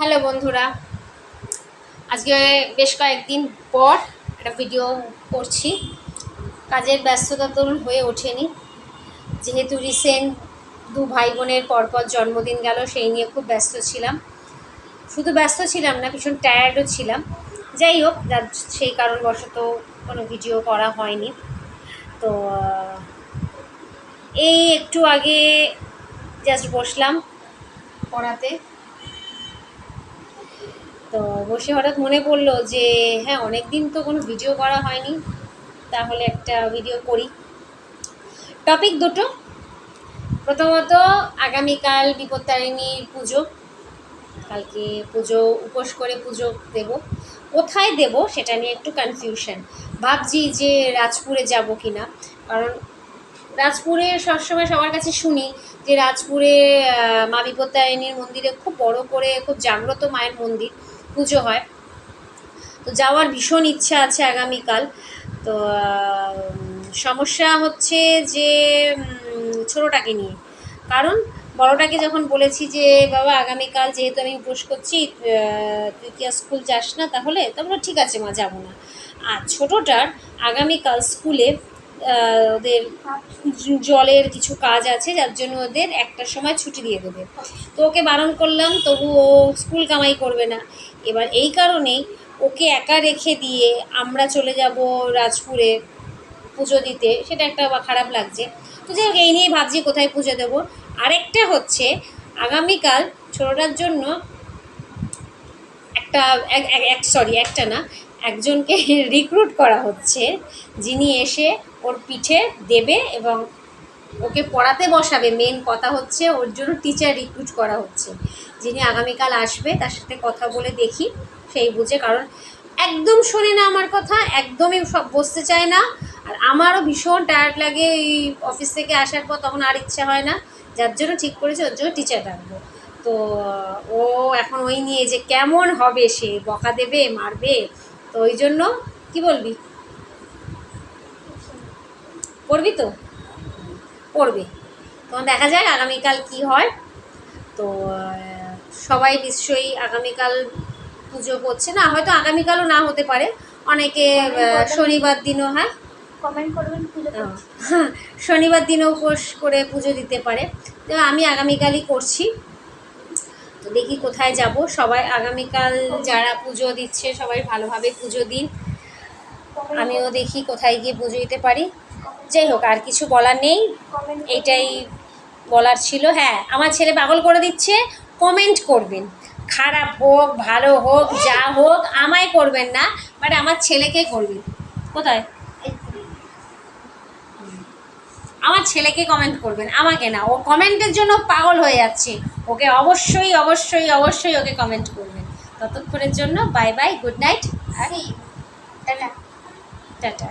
Hello বন্ধুরা, আজকে বেশ কয়েকদিন পর একটা ভিডিও করছি। কাজের ব্যস্ততা তো হয়ে ওঠেনি, যেহেতু রিসেন্ট দু ভাই বোনের পরপর জন্মদিন গেল, সেই নিয়ে খুব ব্যস্ত ছিলাম। শুধু ব্যস্ত ছিলাম না, ভীষণ টায়ার্ডও ছিলাম। যাই হোক, সেই কারণবশত কোনো ভিডিও করা হয়নি। তো এই একটু আগে জাস্ট বসলাম পড়াতে, তো বসে হঠাৎ মনে পড়লো যে হ্যাঁ, অনেক দিন তো কোনো ভিডিও করা হয়নি, তাহলে একটা ভিডিও করি। টপিক দুটো। প্রথমত, আগামীকাল বিপত্তারিণীর পুজো। কালকে পুজো, উপোস করে পুজো দেব। কোথায় দেব সেটা নিয়ে একটু কনফিউশন। ভাবছি যে রাজপুরে যাব কি না, কারণ রাজপুরে সবসময় সবার কাছে শুনি যে রাজপুরে মা বিপত্তারিণীর মন্দিরে খুব বড় করে, খুব জাগ্রত মায়ের মন্দির, পুজো হয়। তো যাওয়ার ভীষণ ইচ্ছা আছে আগামীকাল। তো সমস্যা হচ্ছে যে ছোটোটাকে নিয়ে, কারণ বড়টাকে যখন বলেছি যে বাবা আগামীকাল যেহেতু আমি উপোস করছি, তুই কি স্কুল যাস না, তাহলে ঠিক আছে মা, যাবো না। আর ছোটোটার আগামীকাল স্কুলে ওদের জলের কিছু কাজ আছে, যার জন্য ওদের 1টার সময় ছুটি দিয়ে দেবে। তো ওকে বারণ করলাম, তবু ও স্কুল কামাই করবে না। এবার এই কারণেই ওকে একা রেখে দিয়ে আমরা চলে যাব রাজপুরে পুজো দিতে, সেটা একটা খারাপ লাগছে। তো যাই হোক, এই নিয়েই ভাবছি কোথায় পুজো দেবো। আরেকটা হচ্ছে, আগামীকাল ছোটোটার জন্য একটা না, একজনকে রিক্রুট করা হচ্ছে, যিনি এসে ওর পিঠে দেবে এবং ওকে পড়াতে বসাবে। মেন কথা হচ্ছে ওর জন্য টিচার রিক্রুট করা হচ্ছে, যিনি আগামীকাল আসবে। তার সাথে কথা বলে দেখি, সেই বুঝে, কারণ একদম শোনে না আমার কথা, একদমই সব বসতে চায় না। আর আমারও ভীষণ টায়ার্ড লাগে এই অফিস থেকে আসার পর, তখন আর ইচ্ছা হয় না। যার জন্য ঠিক করেছে ওর জন্য টিচার রাখবো। তো ও এখন ওই নিয়ে যে কেমন হবে, সে বকা দেবে, মারবে। তো ওই জন্য কি বলবি, পড়বি তো? পড়বে। তখন দেখা যায় আগামীকাল কি হয়। তো সবাই নিশ্চয়ই আগামীকাল পুজো করছে না, হয়তো আগামীকালও না হতে পারে, অনেকে শনিবার দিনও, হ্যাঁ কমেন্ট করবেন পুজো শনিবার দিনও উপোস করে পুজো দিতে পারে। তো আমি আগামীকালই করছি। তো দেখি কোথায় যাব। সবাই আগামীকাল যারা পুজো দিচ্ছে সবাই ভালোভাবে পুজো দিন, আমিও দেখি কোথায় গিয়ে পুজো দিতে পারি। যাই হোক, আর কিছু বলার নেই, এইটাই বলার ছিল। হ্যাঁ, আমার ছেলে পাগল করে দিচ্ছে, কমেন্ট করবেন, খারাপ হোক ভালো হোক যা হোক, আমায় করবেন না, বাট আমার ছেলেকে করবেন। কোথায়? আমার ছেলেকে কমেন্ট করবেন, আমাকে না। ও কমেন্টের জন্য পাগল হয়ে যাচ্ছে, ওকে অবশ্যই অবশ্যই অবশ্যই ওকে কমেন্ট করবেন। ততক্ষণের জন্য বাই বাই, গুড নাইট, আর টাটা টাটা।